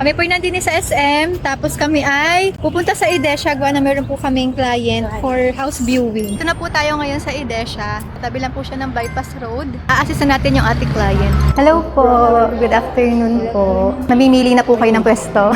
Kami po nandun sa SM, tapos kami ay pupunta sa Edesha, gawa na meron po kaming client for house viewing. Ito na po tayo ngayon sa Edesha. Tabi lang po siya ng bypass road. A-assist natin yung ating client. Hello po, good afternoon po. Namimili na po kayo ng pwesto.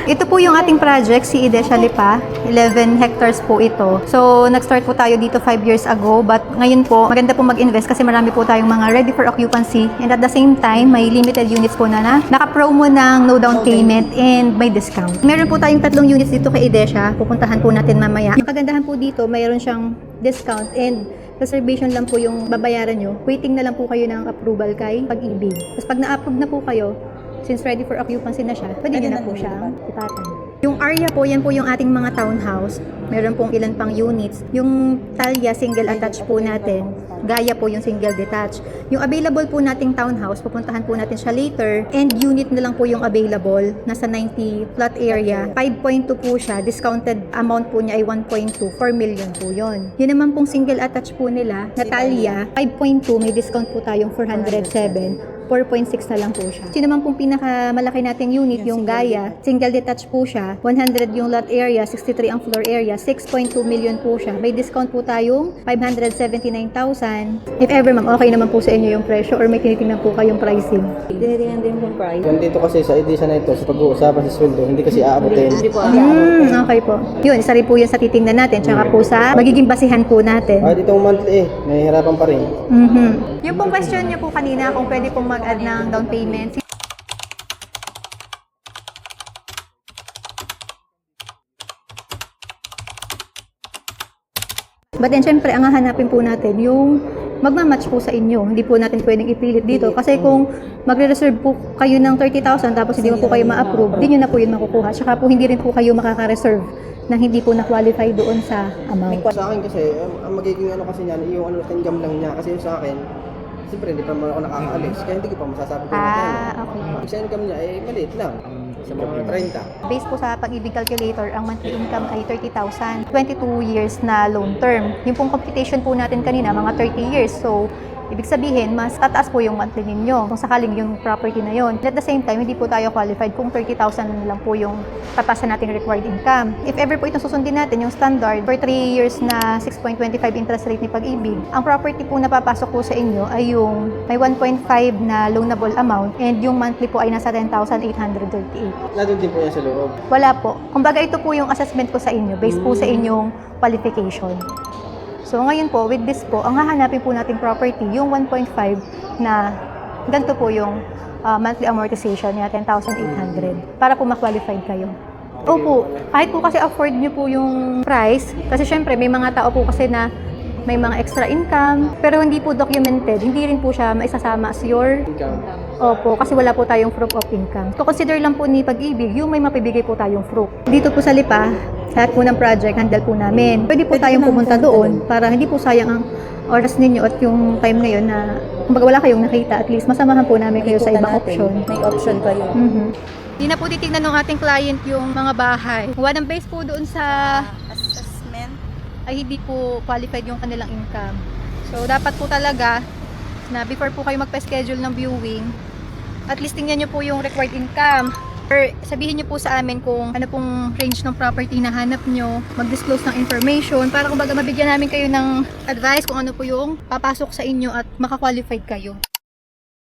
Ito po yung ating project, si Edesha Lipa. 11 hectares po ito. So, nag-start po tayo dito 5 years ago, but ngayon po, maganda po mag-invest kasi marami po tayong mga ready for occupancy, and at the same time, may limited units po na naka-promo ng no down payment and may discount. Meron po tayong 3 units dito kay Edesha. Pupuntahan po natin mamaya. Yung kagandahan po dito, mayroon siyang discount and reservation lang po yung babayaran nyo. Waiting na lang po kayo ng approval kay Pag-ibig. Tapos pag na-approve na po kayo, since ready for occupancy na siya, pwede nyo na po siyang ipatan. Yung area po, yan po yung ating mga townhouse. Meron pong ilan pang units. Yung Talia, single attached po natin. Gaya po yung single detached. Yung available po nating townhouse, pupuntahan po natin siya later. And unit na lang po yung available. Nasa 90 plot area. 5.2 po siya. Discounted amount po niya ay 1.2. 4 million po yun. Yun naman pong single attached po nila, Natalia, 5.2. May discount po tayong 407. 4.6 na lang po siya. Sino naman pong pinakamalaki nating unit, yung Gaya, single detached po siya, 100 yung lot area, 63 ang floor area, 6.2 million po siya. May discount po tayong 579,000. If ever ma'am, okay naman po sa inyo yung presyo or may tinitingnan po kayong pricing? Tinitingnan din yung price. Dito kasi sa edisya na ito, sa pag-uusapan sa sweldo, hindi kasi aabutin. Hindi po Okay po. Yun, isa rin po yan sa titingnan natin, tsaka po sa magiging basihan po natin. Kahit itong monthly nahihirapan pa rin. Yung pong question niyo po kanina kung pwede pong mag-add ng down payment. But then, syempre, ang hahanapin po natin yung magmamatch po sa inyo. Hindi po natin pwedeng ipilit dito. Kasi kung magre-reserve po kayo ng 30,000 tapos hindi mo po kayo ma-approve, hindi nyo na po yun makukuha. Tsaka po hindi rin po kayo makaka-reserve na hindi po na-qualify doon sa amount. Sa akin kasi, ang magiging ano kasi niyan, yung income lang niya. Kasi yung sa akin, siyempre hindi pa naman ako nakakaalis. Kaya hindi ko pa masasabi ko Okay po. Sa income niya, maliit lang. Sa mga 30. Based po sa Pag-ibig calculator, ang monthly income ay 30,000. 22 years na loan term. Yung pong computation po natin kanina, mga 30 years. So, ibig sabihin, mas tataas po yung monthly ninyo kung sakaling yung property na yon. At the same time, hindi po tayo qualified kung 30,000 lang po yung tatasan nating required income. If ever po itong susundin natin, yung standard for 3 years na 6.25 interest rate ni Pag-ibig, ang property po na papasok po sa inyo ay yung may 1.5 na loanable amount and yung monthly po ay nasa 10,838. Nandun din po yan sa loob. Wala po. Kumbaga ito po yung assessment ko sa inyo based po sa inyong qualification. So ngayon po, with this po, ang hahanapin po nating property, yung 1.5 na ganito po yung monthly amortization niya, 10,800 para po ma-qualified kayo. Opo, kahit po kasi afford nyo po yung price, kasi syempre may mga tao po kasi na may mga extra income, pero hindi po documented, hindi rin po siya maisasama as your Income. Opo, kasi wala po tayong proof of income. So, consider lang po ni Pag-ibig, yung may mapibigay po tayong proof. Dito po sa Lipa, lahat po ng project, handle po namin. Pwede po tayong pumunta doon para hindi po sayang ang oras ninyo at yung time ngayon na kumbaga wala kayong nakita. At least, masamahan po namin kayo sa ibang option. May option kayo. Hindi na po titignan ng ating client yung mga bahay. Kuha ng base po doon sa Assessment. ay hindi po qualified yung kanilang income. So, dapat po talaga na before po kayo magpa-schedule ng viewing, at least tingnan nyo po yung required income. Or sabihin nyo po sa amin kung ano pong range ng property na hanap nyo, mag-disclose ng information para kumbaga mabigyan namin kayo ng advice kung ano po yung papasok sa inyo at makakwalified kayo.